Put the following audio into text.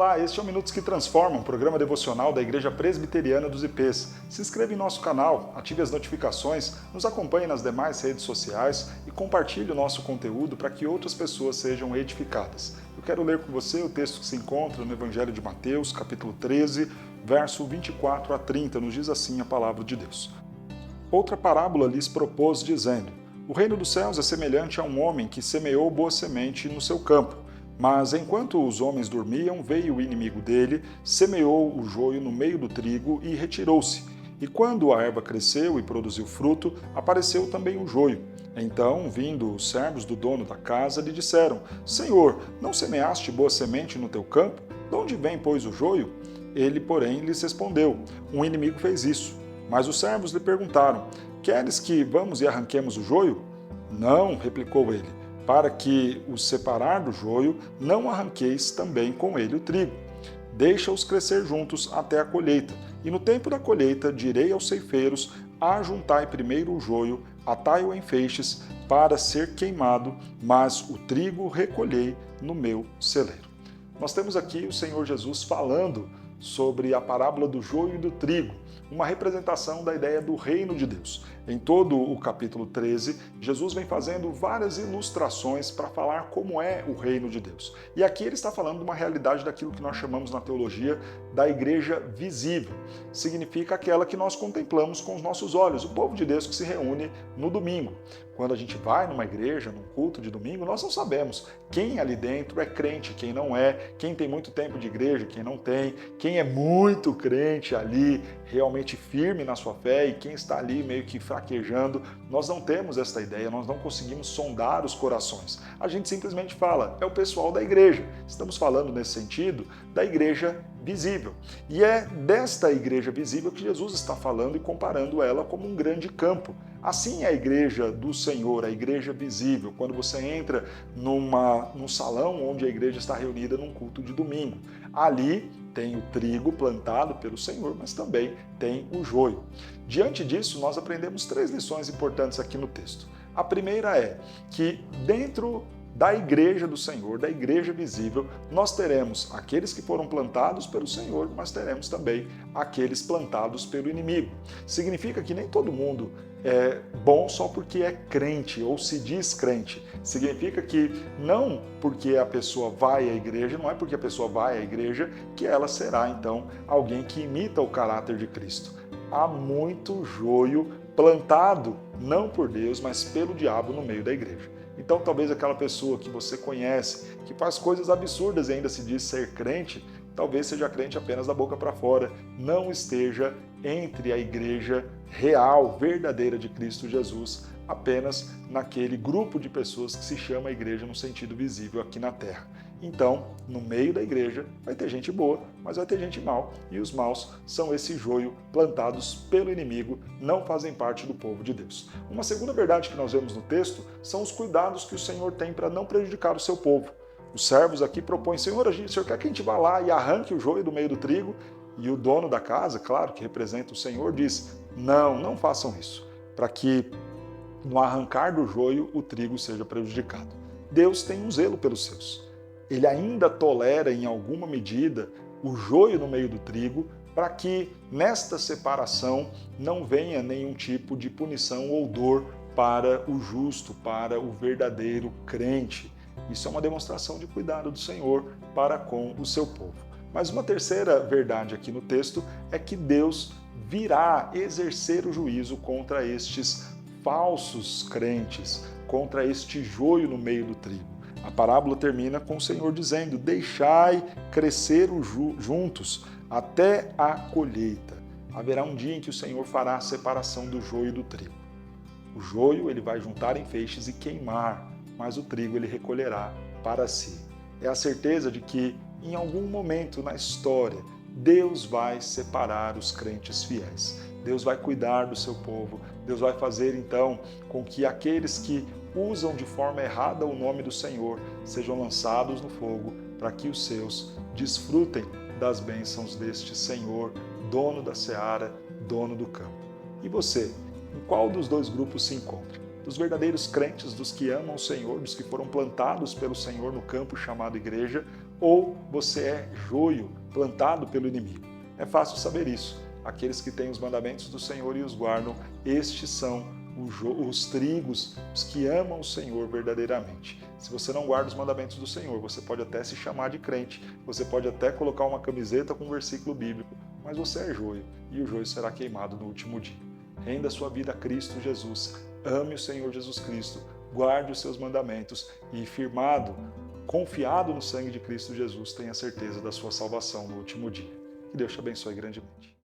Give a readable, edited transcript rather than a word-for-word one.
Olá, este é o Minutos que Transformam, um programa devocional da Igreja Presbiteriana dos IPs. Se inscreva em nosso canal, ative as notificações, nos acompanhe nas demais redes sociais e compartilhe o nosso conteúdo para que outras pessoas sejam edificadas. Eu quero ler com você o texto que se encontra no Evangelho de Mateus, capítulo 13, verso 24 a 30, nos diz assim a palavra de Deus. Outra parábola lhes propôs, dizendo: O reino dos céus é semelhante a um homem que semeou boa semente no seu campo. Mas enquanto os homens dormiam, veio o inimigo dele, semeou o joio no meio do trigo e retirou-se. E quando a erva cresceu e produziu fruto, apareceu também o joio. Então, vindo os servos do dono da casa, lhe disseram: Senhor, não semeaste boa semente no teu campo? De onde vem, pois, o joio? Ele, porém, lhes respondeu: Um inimigo fez isso. Mas os servos lhe perguntaram: Queres que vamos e arranquemos o joio? Não, replicou ele. Para que os separar do joio, não arranqueis também com ele o trigo. Deixa-os crescer juntos até a colheita, e no tempo da colheita direi aos ceifeiros: ajuntai primeiro o joio, atai-o em feixes, para ser queimado, mas o trigo recolhei no meu celeiro. Nós temos aqui o Senhor Jesus falando sobre a parábola do joio e do trigo, uma representação da ideia do reino de Deus. Em todo o capítulo 13, Jesus vem fazendo várias ilustrações para falar como é o reino de Deus. E aqui ele está falando de uma realidade daquilo que nós chamamos na teologia da igreja visível. Significa aquela que nós contemplamos com os nossos olhos, o povo de Deus que se reúne no domingo. Quando a gente vai numa igreja, num culto de domingo, nós não sabemos quem ali dentro é crente, quem não é, quem tem muito tempo de igreja, quem não tem, quem é muito crente ali, realmente firme na sua fé, e quem está ali meio que fraquejando. Nós não temos esta ideia, nós não conseguimos sondar os corações. A gente simplesmente fala: é o pessoal da igreja. Estamos falando nesse sentido da igreja visível. E é desta igreja visível que Jesus está falando e comparando ela como um grande campo. Assim é a igreja do Senhor, a igreja visível, quando você entra num salão onde a igreja está reunida num culto de domingo. Ali tem o trigo plantado pelo Senhor, mas também tem o joio. Diante disso, nós aprendemos 3 lições importantes aqui no texto. A primeira é que dentro da igreja do Senhor, da igreja visível, nós teremos aqueles que foram plantados pelo Senhor, mas teremos também aqueles plantados pelo inimigo. Significa que nem todo mundo é bom só porque é crente ou se diz crente. Significa que não porque a pessoa vai à igreja, não é porque a pessoa vai à igreja que ela será então alguém que imita o caráter de Cristo. Há muito joio plantado não por Deus, mas pelo diabo no meio da igreja. Então, talvez aquela pessoa que você conhece, que faz coisas absurdas e ainda se diz ser crente, talvez seja crente apenas da boca para fora, não esteja entre a igreja real, verdadeira de Cristo Jesus, apenas naquele grupo de pessoas que se chama igreja no sentido visível aqui na Terra. Então, no meio da igreja vai ter gente boa, mas vai ter gente mal, e os maus são esse joio plantados pelo inimigo, não fazem parte do povo de Deus. Uma segunda verdade que nós vemos no texto são os cuidados que o Senhor tem para não prejudicar o seu povo. Os servos aqui propõem: Senhor, o Senhor quer que a gente vá lá e arranque o joio do meio do trigo? E o dono da casa, claro, que representa o Senhor, diz: não façam isso, para que no arrancar do joio o trigo seja prejudicado. Deus tem um zelo pelos seus. Ele ainda tolera em alguma medida o joio no meio do trigo, para que nesta separação não venha nenhum tipo de punição ou dor para o justo, para o verdadeiro crente. Isso é uma demonstração de cuidado do Senhor para com o seu povo. Mas uma terceira verdade aqui no texto é que Deus virá exercer o juízo contra estes falsos crentes, contra este joio no meio do trigo. A parábola termina com o Senhor dizendo: deixai crescer juntos até a colheita. Haverá um dia em que o Senhor fará a separação do joio e do trigo. O joio ele vai juntar em feixes e queimar, mas o trigo ele recolherá para si. É a certeza de que em algum momento na história Deus vai separar os crentes fiéis. Deus vai cuidar do seu povo. Deus vai fazer então com que aqueles que usam de forma errada o nome do Senhor sejam lançados no fogo, para que os seus desfrutem das bênçãos deste Senhor, dono da seara, dono do campo. E você, em qual dos 2 grupos se encontra? dos verdadeiros crentes, dos que amam o Senhor, dos que foram plantados pelo Senhor no campo chamado igreja, ou você é joio, plantado pelo inimigo. É fácil saber isso. Aqueles que têm os mandamentos do Senhor e os guardam, estes são os trigos, os que amam o Senhor verdadeiramente. Se você não guarda os mandamentos do Senhor, você pode até se chamar de crente, você pode até colocar uma camiseta com um versículo bíblico, mas você é joio, e o joio será queimado no último dia. Renda sua vida a Cristo Jesus, ame o Senhor Jesus Cristo, guarde os seus mandamentos e, firmado, confiado no sangue de Cristo Jesus, tenha certeza da sua salvação no último dia. Que Deus te abençoe grandemente.